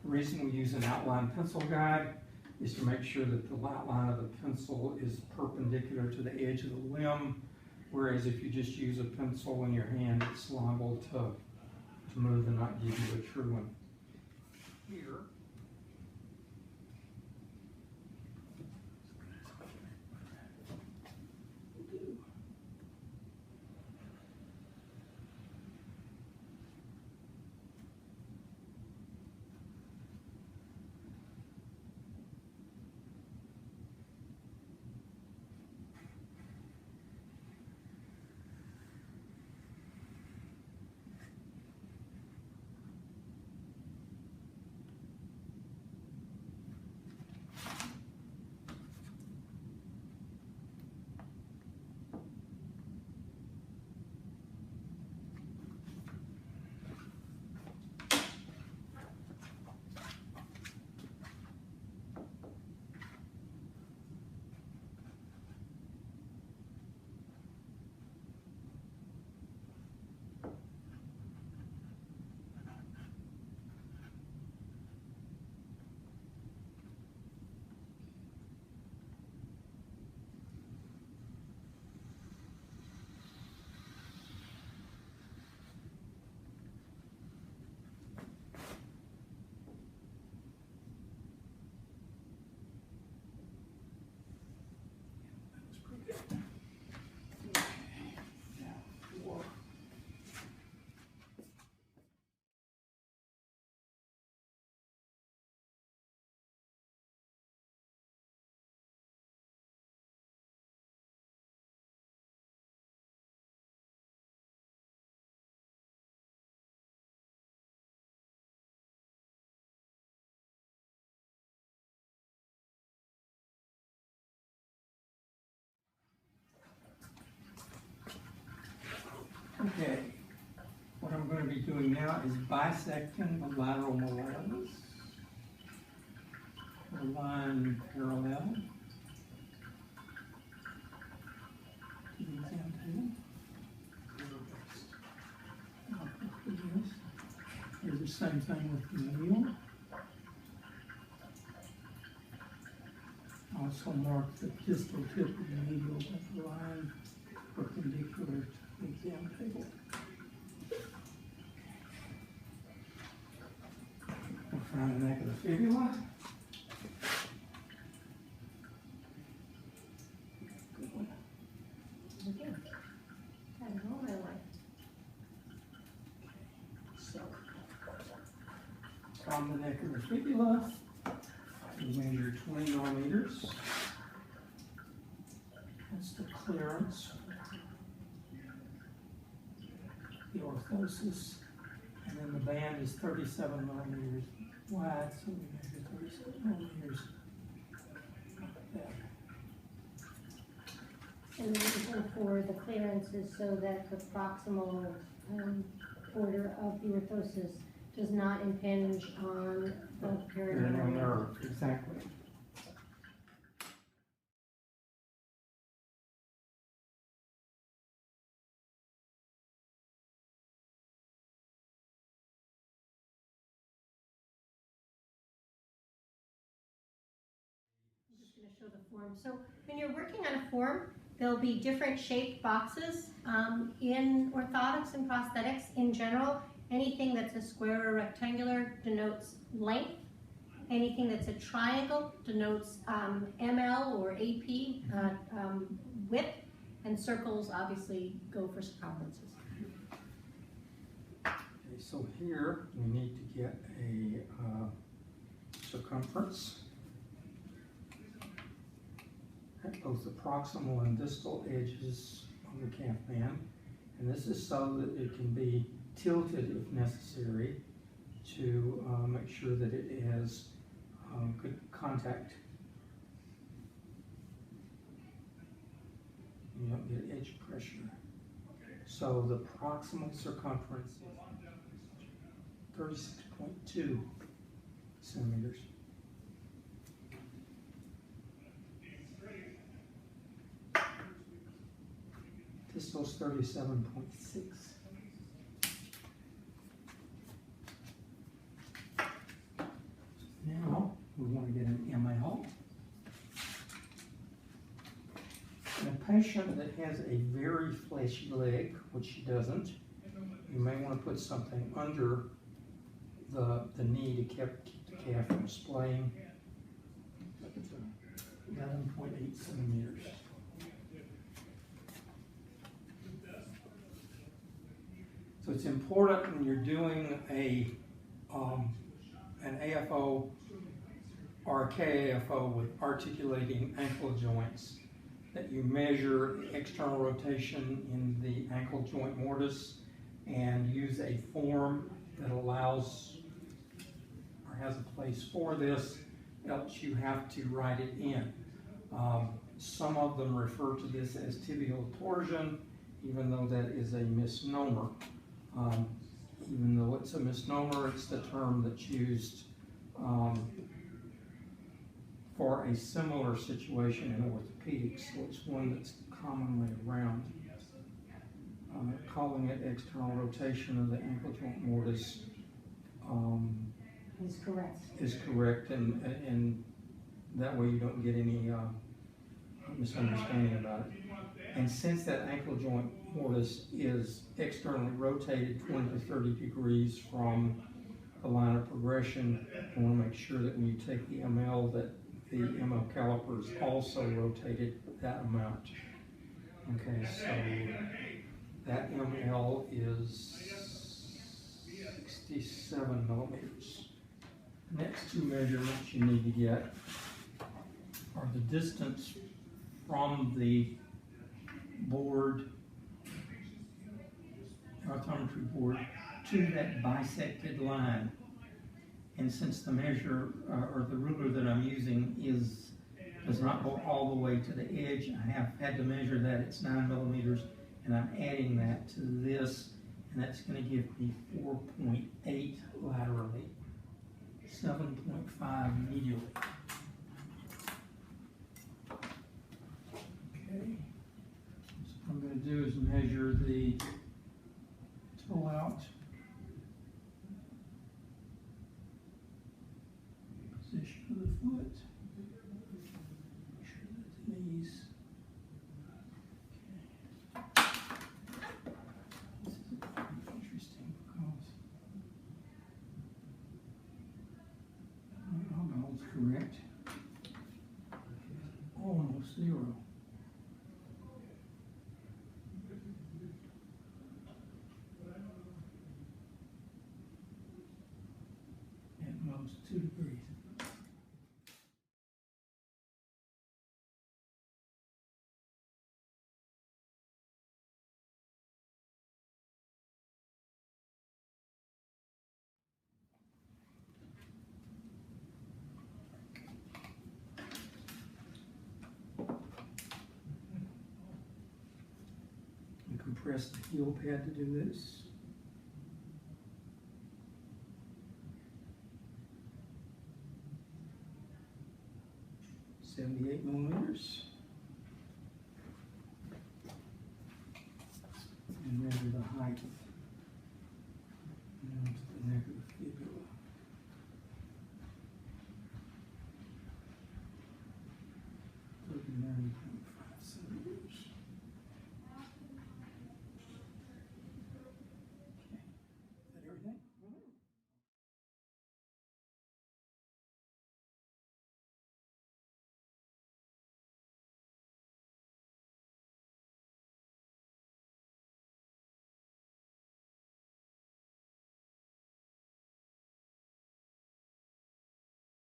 The reason we use an outline pencil guide is to make sure that the outline of the pencil is perpendicular to the edge of the limb, whereas if you just use a pencil in your hand, it's liable to move and not give you a true one. Here, okay, what I'm going to be doing now is bisecting the lateral malleolus, a line parallel to the exam table. Here's the same thing with the medial. Also mark the distal tip of the medial with a line perpendicular to the exam table. We'll find the neck of the fibula. Good one. Again. Kind of all my life. So, from the neck of the fibula, we measure 20 millimeters. That's the clearance, the orthosis, and then the band is 37 millimeters wide, so we measure 37 millimeters like that. And the reason for the clearance is so that the proximal border of the orthosis does not impinge on the perineal nerve. Exactly. I'm just going to show the form. So when you're working on a form, there'll be different shaped boxes in orthotics and prosthetics in general. Anything that's a square or rectangular denotes length. Anything that's a triangle denotes ML or AP width, and circles obviously go for circumferences. Okay, so here we need to get a circumference at both the proximal and distal edges of the calf band, and this is so that it can be tilted if necessary to make sure that it has good contact. You don't get edge pressure. So the proximal circumference is 36.2 centimeters. Distal's 37.6. patient that has a very fleshy leg, which she doesn't, you may want to put something under the knee to keep the calf from splaying. 11.8 centimeters. So it's important when you're doing an AFO or a KAFO with articulating ankle joints that you measure the external rotation in the ankle joint mortise and use a form that allows or has a place for this, else you have to write it in. Some of them refer to this as tibial torsion, even though that is a misnomer. Even though it's a misnomer, it's the term that's used for a similar situation in orthopedics, so it's one that's commonly around. Calling it external rotation of the ankle joint mortise is correct, and that way you don't get any misunderstanding about it. And since that ankle joint mortise is externally rotated 20 to 30 degrees from the line of progression, you want to make sure that when you take the ML that the ML caliper is also rotated that amount. Okay, so that ML is 67 millimeters. Next two measurements you need to get are the distance from the board, orthometry board, to that bisected line. And since the measure or the ruler that I'm using does not go all the way to the edge, I have had to measure that. It's 9 millimeters, and I'm adding that to this, and that's going to give me 4.8 laterally, 7.5 medially. Okay, so what I'm going to do is measure the toe out, position of the foot, make sure that the knees. Okay. This is pretty interesting because my elbow is correct, almost 0. At most 2 degrees. You compress the heel pad to do this. .78 millimeters. And measure the height down to the neck of the fibula.